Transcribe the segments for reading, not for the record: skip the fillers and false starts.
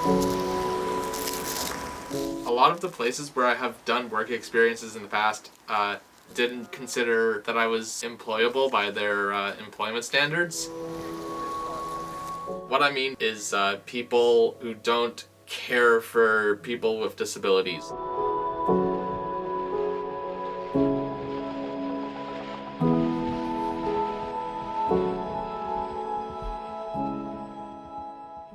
A lot of the places where I have done work experiences in the past didn't consider that I was employable by their employment standards. What I mean is people who don't care for people with disabilities.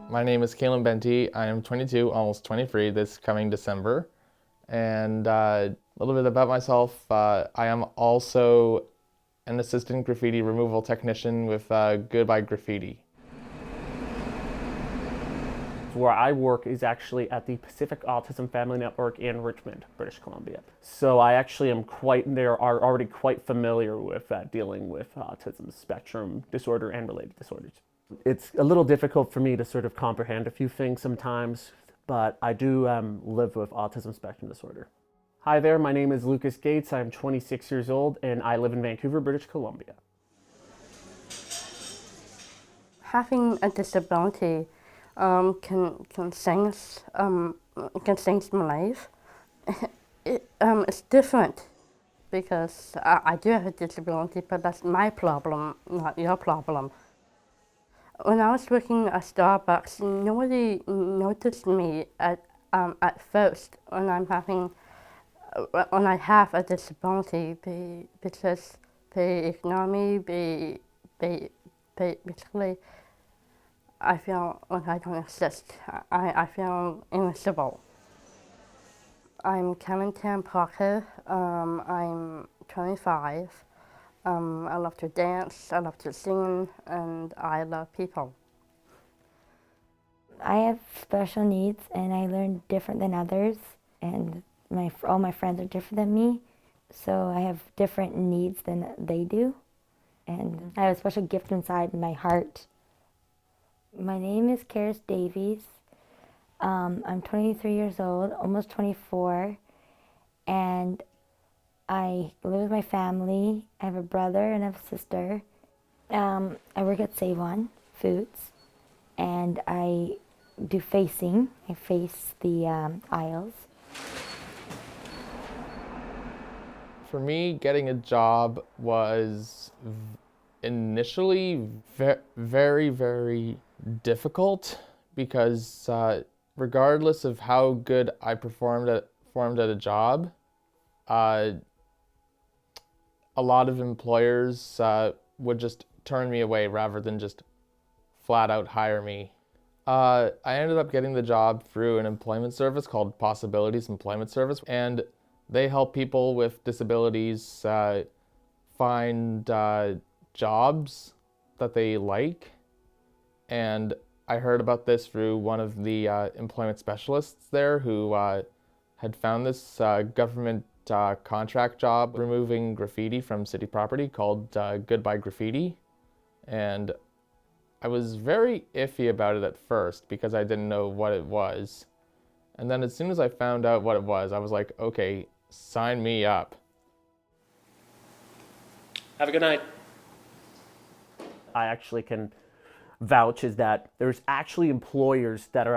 My name is Calum Bente. I am 22, almost 23 this coming December. And a little bit about myself. I am also an assistant graffiti removal technician with Goodbye Graffiti. Where I work is actually at the Pacific Autism Family Network in Richmond, British Columbia. So I actually am already quite familiar with dealing with autism spectrum disorder and related disorders. It's a little difficult for me to sort of comprehend a few things sometimes, but I do live with autism spectrum disorder. Hi there, my name is Lucas Gates. I'm 26 years old and I live in Vancouver, British Columbia. Having a disability can change my life. It's different because I do have a disability, but that's my problem, not your problem. When I was working at Starbucks, nobody noticed me at first when I have a disability because they ignore me. Basically, I feel like I don't exist. I feel invisible. I'm Callan Parker. I'm 25. I love to dance, I love to sing, and I love people. I have special needs and I learn different than others, and all my friends are different than me, so I have different needs than they do, and I have a special gift inside my heart. My name is Cerys Davies. I'm 23 years old, almost 24, and I live with my family. I have a brother and I have a sister. I work at Save On Foods, and I do facing. I face the aisles. For me, getting a job was initially very, very difficult because regardless of how good I performed at a job, a lot of employers would just turn me away rather than just flat out hire me. I ended up getting the job through an employment service called Possibilities Employment Service, and they help people with disabilities find jobs that they like. And I heard about this through one of the employment specialists there who had found this government contract job removing graffiti from city property called Goodbye Graffiti. And I was very iffy about it at first because I didn't know what it was. And then as soon as I found out what it was, I was like, okay, sign me up. Have a good night. I actually can vouch is that there's actually employers that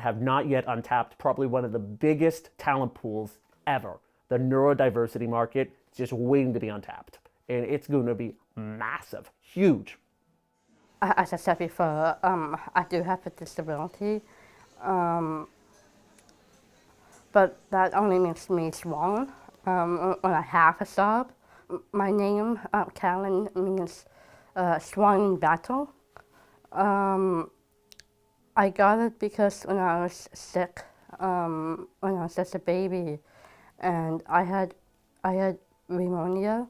have not yet untapped probably one of the biggest talent pools ever. The neurodiversity market is just waiting to be untapped. And it's going to be massive, huge. As I said before, I do have a disability, but that only makes me strong when I have a job. My name, Callan, means strong in battle. I got it because when I was sick, when I was just a baby, and I had pneumonia.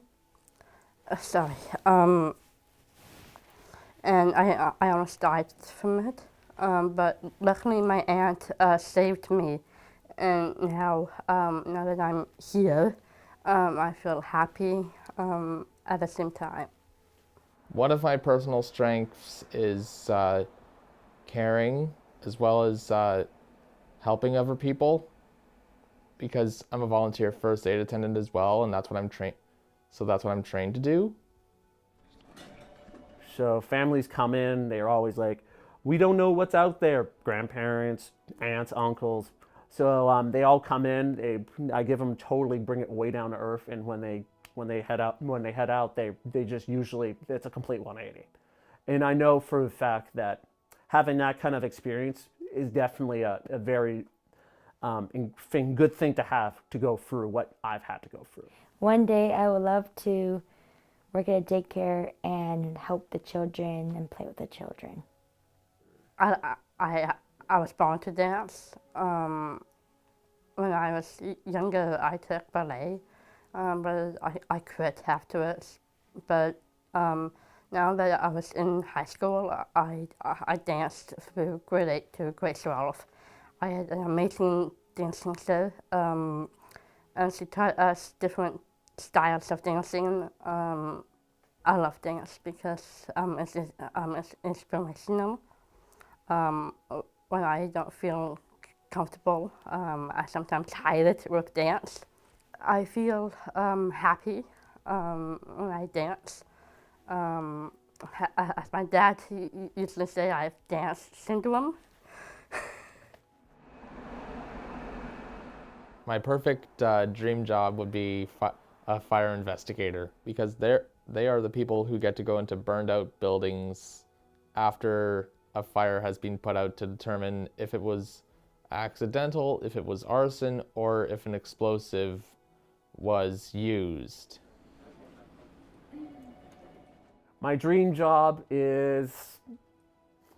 And I almost died from it. But luckily my aunt saved me, and now that I'm here, I feel happy at the same time. One of my personal strengths is caring as well as helping other people, because I'm a volunteer first aid attendant as well, and that's what I'm trained to do. So families come in, they're always like, we don't know what's out there. Grandparents, aunts, uncles. So they all come in. I give them totally bring it way down to earth, and when they head out, they just usually it's a complete 180. And I know for a fact that having that kind of experience is definitely a very good thing to have to go through what I've had to go through. One day I would love to work at a daycare and help the children and play with the children. I was born to dance. When I was younger, I took ballet, but I quit afterwards. But now that I was in high school, I danced through grade 8 to grade 12. I had an amazing dancing teacher, and she taught us different styles of dancing. I love dance because it's inspirational. When I don't feel comfortable, I sometimes hide it with dance. I feel happy when I dance. As my dad used to say, I have dance syndrome. My perfect dream job would be a fire investigator, because they are the people who get to go into burned out buildings after a fire has been put out to determine if it was accidental, if it was arson, or if an explosive was used. My dream job is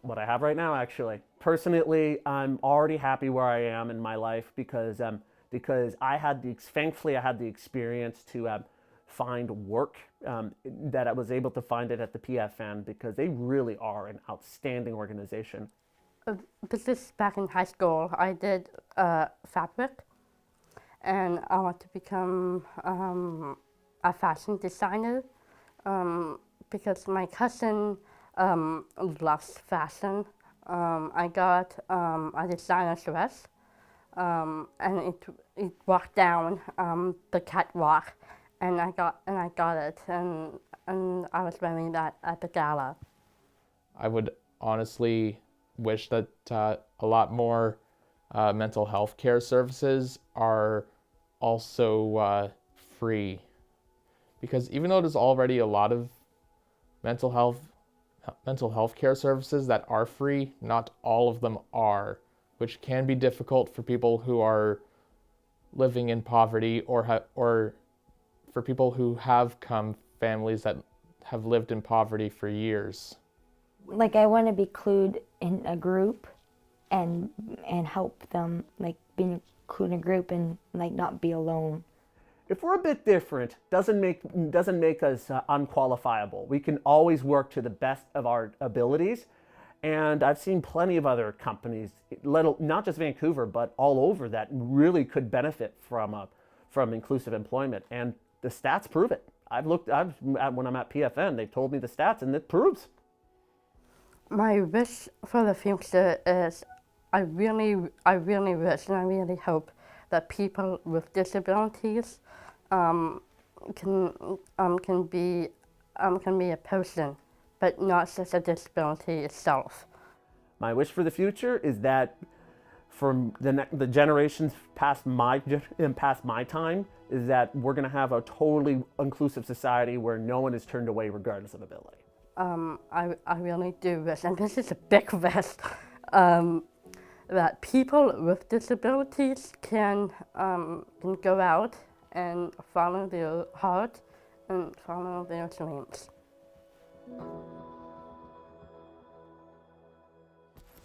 what I have right now, actually. Personally, I'm already happy where I am in my life because thankfully I had the experience to find work, that I was able to find it at the PFN because they really are an outstanding organization. This is back in high school. I did fabric, and I want to become a fashion designer because my cousin loves fashion. I got a designer dress, and it walked down the catwalk, and I got it, and I was wearing that at the gala. I would honestly wish that a lot more mental health care services are also free, because even though there's already a lot of mental health care services that are free, not all of them are, which can be difficult for people who are living in poverty or for people who have families that have lived in poverty for years. Like, I want to be clued in a group and help them, like, being included in a group and, like, not be alone. If we're a bit different, doesn't make us unqualifiable. We can always work to the best of our abilities. And I've seen plenty of other companies, not just Vancouver, but all over, that really could benefit from inclusive employment. And the stats prove it. When I'm at PFN, they've told me the stats, and it proves. My wish for the future is I really wish and I really hope that people with disabilities can be a person, but not just a disability itself. My wish for the future is that for the generations past my time, is that we're going to have a totally inclusive society where no one is turned away regardless of ability. I really do wish, and this is a big wish, that people with disabilities can go out and follow their heart and follow their dreams.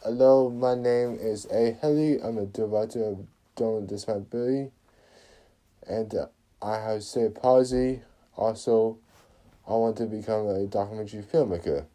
Hello, my name is Elliot Hedley. I'm a director of Donor Disability, and I have cerebral palsy. Also, I want to become a documentary filmmaker.